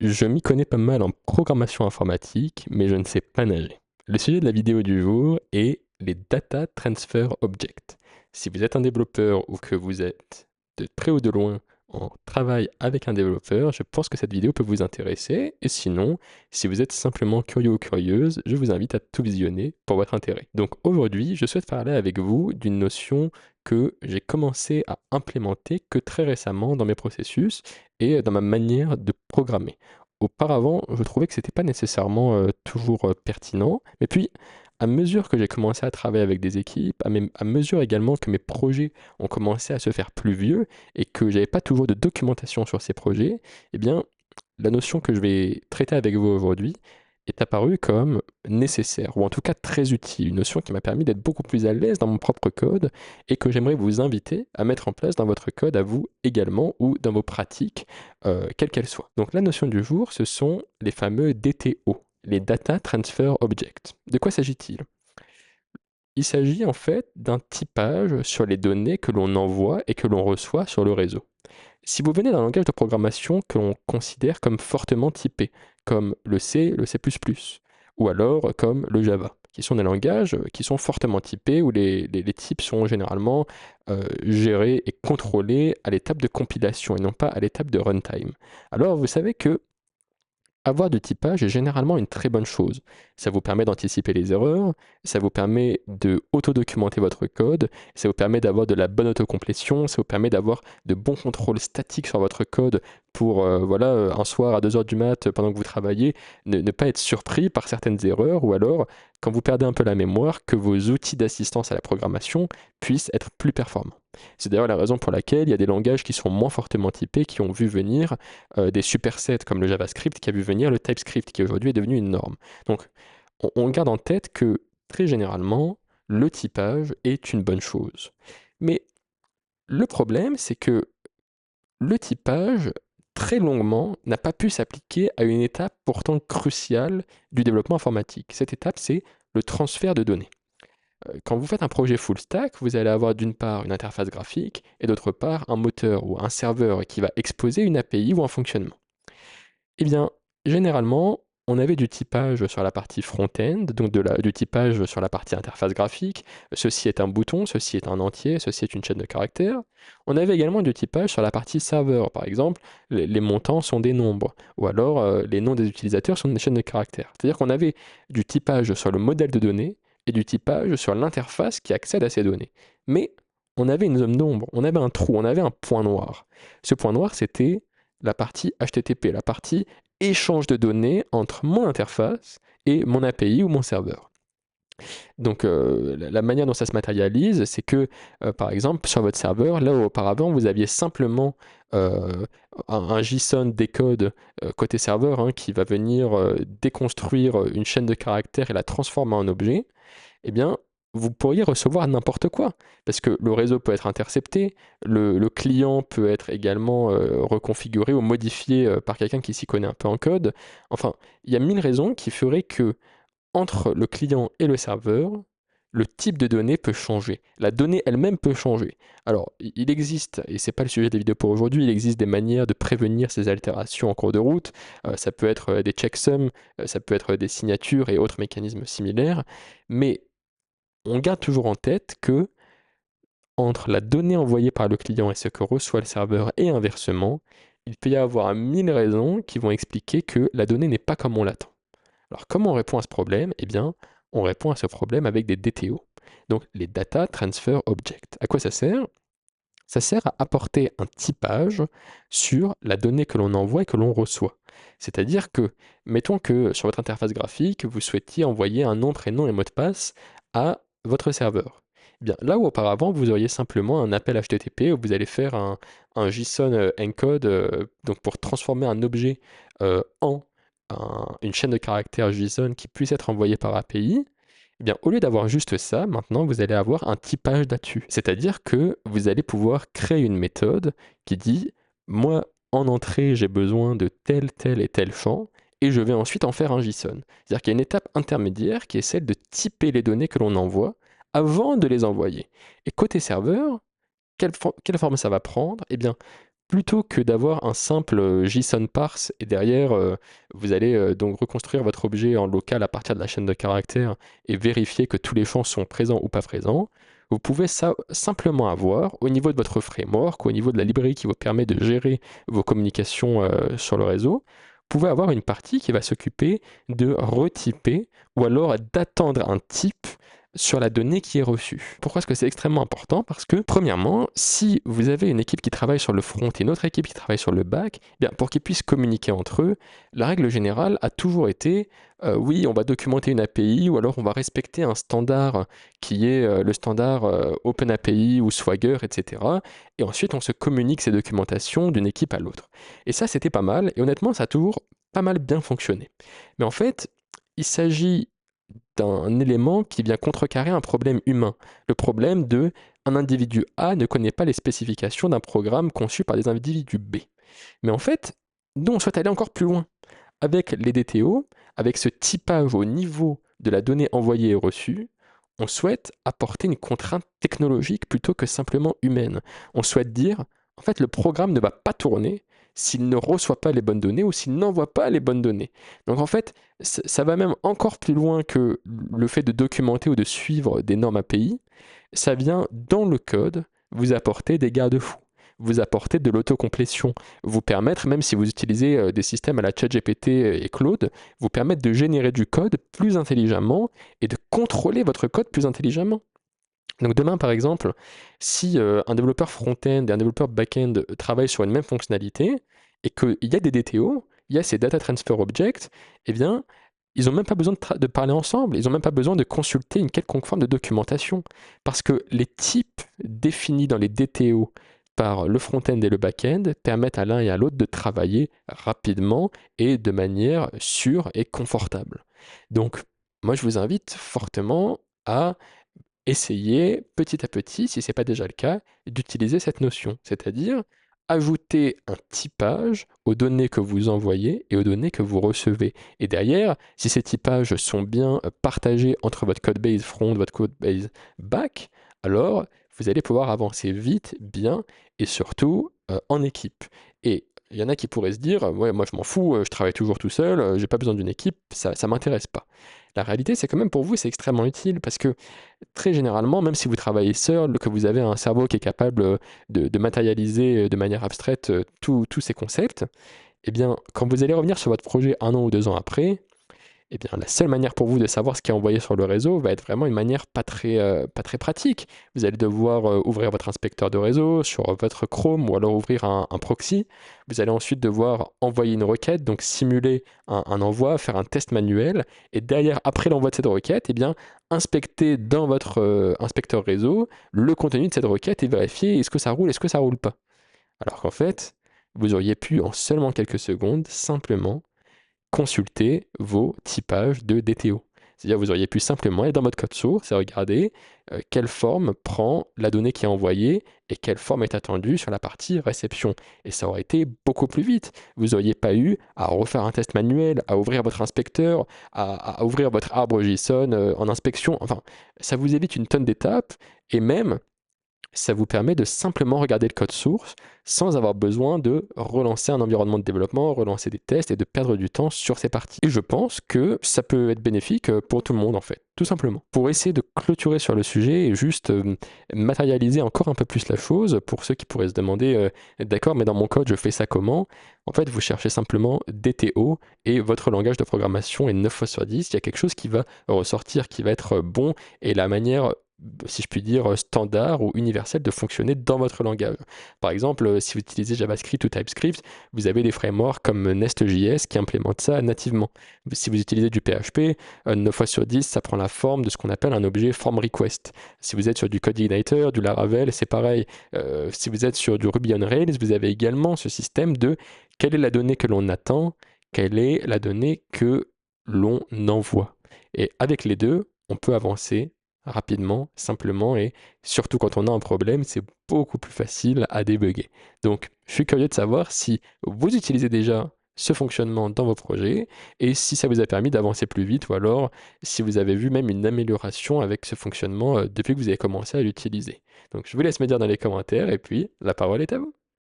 Je m'y connais pas mal en programmation informatique, mais je ne sais pas nager. Le sujet de la vidéo du jour est les Data Transfer Objects. Si vous êtes un développeur ou que vous êtes de près ou de loin en travail avec un développeur, je pense que cette vidéo peut vous intéresser. Et sinon, si vous êtes simplement curieux ou curieuse, je vous invite à tout visionner pour votre intérêt. Donc aujourd'hui, je souhaite parler avec vous d'une notion que j'ai commencé à implémenter que très récemment dans mes processus et dans ma manière de programmer. Auparavant, je trouvais que c'était pas nécessairement toujours pertinent, mais puis à mesure que j'ai commencé à travailler avec des équipes, à mesure également que mes projets ont commencé à se faire plus vieux et que j'avais pas toujours de documentation sur ces projets, eh bien, la notion que je vais traiter avec vous aujourd'hui est apparue comme nécessaire, ou en tout cas très utile, une notion qui m'a permis d'être beaucoup plus à l'aise dans mon propre code et que j'aimerais vous inviter à mettre en place dans votre code à vous également ou dans vos pratiques, quelles qu'elles soient. Donc la notion du jour, ce sont les fameux DTO, les Data Transfer Objects. De quoi s'agit-il? Il s'agit en fait d'un typage sur les données que l'on envoie et que l'on reçoit sur le réseau. Si vous venez d'un langage de programmation que l'on considère comme fortement typé, comme le C, le C++, ou alors comme le Java, qui sont des langages qui sont fortement typés, où les types sont généralement gérés et contrôlés à l'étape de compilation et non pas à l'étape de runtime. Alors vous savez que avoir du typage est généralement une très bonne chose. Ça vous permet d'anticiper les erreurs, ça vous permet de auto-documenter votre code, ça vous permet d'avoir de la bonne autocomplétion, ça vous permet d'avoir de bons contrôles statiques sur votre code pour, un soir à 2 heures du mat, pendant que vous travaillez, ne pas être surpris par certaines erreurs, ou alors, quand vous perdez un peu la mémoire, que vos outils d'assistance à la programmation puissent être plus performants. C'est d'ailleurs la raison pour laquelle il y a des langages qui sont moins fortement typés, qui ont vu venir des supersets comme le JavaScript, qui a vu venir le TypeScript, qui aujourd'hui est devenu une norme. Donc, on garde en tête que très généralement, le typage est une bonne chose. Mais le problème, c'est que le typage, très longuement, n'a pas pu s'appliquer à une étape pourtant cruciale du développement informatique. Cette étape, c'est le transfert de données. Quand vous faites un projet full stack, vous allez avoir d'une part une interface graphique et d'autre part un moteur ou un serveur qui va exposer une API ou un fonctionnement. Eh bien, généralement, on avait du typage sur la partie front-end, donc du typage sur la partie interface graphique. Ceci est un bouton, ceci est un entier, ceci est une chaîne de caractères. On avait également du typage sur la partie serveur. Par exemple, les montants sont des nombres, ou alors les noms des utilisateurs sont des chaînes de caractères. C'est-à-dire qu'on avait du typage sur le modèle de données et du typage sur l'interface qui accède à ces données. Mais on avait une zone d'ombre, on avait un trou, on avait un point noir. Ce point noir, c'était la partie HTTP, la partie échange de données entre mon interface et mon API ou mon serveur. Donc la manière dont ça se matérialise, c'est que par exemple sur votre serveur, là où auparavant vous aviez simplement un JSON décode côté serveur qui va venir déconstruire une chaîne de caractères et la transformer en objet, eh bien, vous pourriez recevoir n'importe quoi, parce que le réseau peut être intercepté, le client peut être également reconfiguré ou modifié par quelqu'un qui s'y connaît un peu en code. Enfin, il y a mille raisons qui feraient que entre le client et le serveur, le type de données peut changer. La donnée elle-même peut changer. Alors, il existe, et c'est pas le sujet des vidéos pour aujourd'hui, il existe des manières de prévenir ces altérations en cours de route. Ça peut être des checksums, ça peut être des signatures et autres mécanismes similaires, mais on garde toujours en tête que entre la donnée envoyée par le client et ce que reçoit le serveur et inversement, il peut y avoir 1000 raisons qui vont expliquer que la donnée n'est pas comme on l'attend. Alors comment on répond à ce problème? Eh bien, on répond à ce problème avec des DTO, donc les Data Transfer Objects. À quoi ça sert? Ça sert à apporter un typage sur la donnée que l'on envoie et que l'on reçoit. C'est-à-dire que, mettons que sur votre interface graphique, vous souhaitiez envoyer un nom, prénom et mot de passe à votre serveur. Eh bien, là où auparavant, vous auriez simplement un appel HTTP où vous allez faire un JSON encode donc pour transformer un objet en une chaîne de caractères JSON qui puisse être envoyée par API, eh bien, au lieu d'avoir juste ça, maintenant, vous allez avoir un typage là-dessus. C'est-à-dire que vous allez pouvoir créer une méthode qui dit, moi, en entrée, j'ai besoin de tel, tel et tel champ, et je vais ensuite en faire un JSON. C'est-à-dire qu'il y a une étape intermédiaire qui est celle de typer les données que l'on envoie avant de les envoyer. Et côté serveur, quelle forme ça va prendre? Eh bien, plutôt que d'avoir un simple JSON parse et derrière, vous allez donc reconstruire votre objet en local à partir de la chaîne de caractères et vérifier que tous les champs sont présents ou pas présents, vous pouvez simplement avoir, au niveau de votre framework, au niveau de la librairie qui vous permet de gérer vos communications sur le réseau, vous pouvez avoir une partie qui va s'occuper de retyper ou alors d'attendre un type sur la donnée qui est reçue. Pourquoi est-ce que c'est extrêmement important? Parce que, premièrement, si vous avez une équipe qui travaille sur le front et une autre équipe qui travaille sur le back, eh bien, pour qu'ils puissent communiquer entre eux, la règle générale a toujours été oui, on va documenter une API ou alors on va respecter un standard qui est le standard OpenAPI ou Swagger, etc. Et ensuite, on se communique ces documentations d'une équipe à l'autre. Et ça, c'était pas mal. Et honnêtement, ça a toujours pas mal bien fonctionné. Mais en fait, il s'agit d'un élément qui vient contrecarrer un problème humain. Le problème de un individu A ne connaît pas les spécifications d'un programme conçu par des individus B. Mais en fait, nous, on souhaite aller encore plus loin. Avec les DTO, avec ce typage au niveau de la donnée envoyée et reçue, on souhaite apporter une contrainte technologique plutôt que simplement humaine. On souhaite dire, en fait, le programme ne va pas tourner s'il ne reçoit pas les bonnes données ou s'il n'envoie pas les bonnes données. Donc en fait, ça va même encore plus loin que le fait de documenter ou de suivre des normes API. Ça vient dans le code vous apporter des garde-fous, vous apporter de l'autocomplétion, vous permettre, même si vous utilisez des systèmes à la ChatGPT et Claude, vous permettre de générer du code plus intelligemment et de contrôler votre code plus intelligemment. Donc demain, par exemple, si un développeur front-end et un développeur back-end travaillent sur une même fonctionnalité et qu'il y a des DTO, il y a ces Data Transfer Objects, eh bien, ils n'ont même pas besoin de parler ensemble, ils n'ont même pas besoin de consulter une quelconque forme de documentation, parce que les types définis dans les DTO par le front-end et le back-end permettent à l'un et à l'autre de travailler rapidement et de manière sûre et confortable. Donc, moi, je vous invite fortement à essayer petit à petit, si ce n'est pas déjà le cas, d'utiliser cette notion, c'est-à-dire ajouter un typage aux données que vous envoyez et aux données que vous recevez. Et derrière, si ces typages sont bien partagés entre votre code base front, votre code base back, alors vous allez pouvoir avancer vite, bien et surtout en équipe. Et il y en a qui pourraient se dire, ouais, moi je m'en fous, je travaille toujours tout seul, j'ai pas besoin d'une équipe, ça m'intéresse pas. La réalité, c'est quand même pour vous, c'est extrêmement utile parce que très généralement, même si vous travaillez seul, que vous avez un cerveau qui est capable de matérialiser de manière abstraite tous ces concepts, eh bien, quand vous allez revenir sur votre projet 1 an ou 2 ans après, eh bien, la seule manière pour vous de savoir ce qui est envoyé sur le réseau va être vraiment une manière pas très pratique. Vous allez devoir ouvrir votre inspecteur de réseau sur votre Chrome ou alors ouvrir un proxy. Vous allez ensuite devoir envoyer une requête, donc simuler un envoi, faire un test manuel. Et derrière, après l'envoi de cette requête, eh bien, inspecter dans votre inspecteur réseau le contenu de cette requête et vérifier est-ce que ça roule, est-ce que ça roule pas. Alors qu'en fait, vous auriez pu en seulement quelques secondes simplement consulter vos typages de DTO. C'est-à-dire vous auriez pu simplement aller dans votre code source et regarder quelle forme prend la donnée qui est envoyée et quelle forme est attendue sur la partie réception. Et ça aurait été beaucoup plus vite. Vous n'auriez pas eu à refaire un test manuel, à ouvrir votre inspecteur, à ouvrir votre arbre JSON en inspection. Enfin, ça vous évite une tonne d'étapes et même ça vous permet de simplement regarder le code source sans avoir besoin de relancer un environnement de développement, relancer des tests et de perdre du temps sur ces parties. Et je pense que ça peut être bénéfique pour tout le monde en fait, tout simplement. Pour essayer de clôturer sur le sujet et juste matérialiser encore un peu plus la chose, pour ceux qui pourraient se demander d'accord, mais dans mon code je fais ça comment? En fait, vous cherchez simplement DTO et votre langage de programmation est 9 fois sur 10, il y a quelque chose qui va ressortir, qui va être bon et la manière si je puis dire, standard ou universel de fonctionner dans votre langage. Par exemple, si vous utilisez JavaScript ou TypeScript, vous avez des frameworks comme Nest.js qui implémentent ça nativement. Si vous utilisez du PHP, 9 fois sur 10, ça prend la forme de ce qu'on appelle un objet form request. Si vous êtes sur du Codeigniter, du Laravel, c'est pareil. Si vous êtes sur du Ruby on Rails, vous avez également ce système de quelle est la donnée que l'on attend, quelle est la donnée que l'on envoie. Et avec les deux, on peut avancer rapidement, simplement, et surtout quand on a un problème, c'est beaucoup plus facile à débugger. Donc, je suis curieux de savoir si vous utilisez déjà ce fonctionnement dans vos projets et si ça vous a permis d'avancer plus vite ou alors si vous avez vu même une amélioration avec ce fonctionnement depuis que vous avez commencé à l'utiliser. Donc, je vous laisse me dire dans les commentaires et puis la parole est à vous.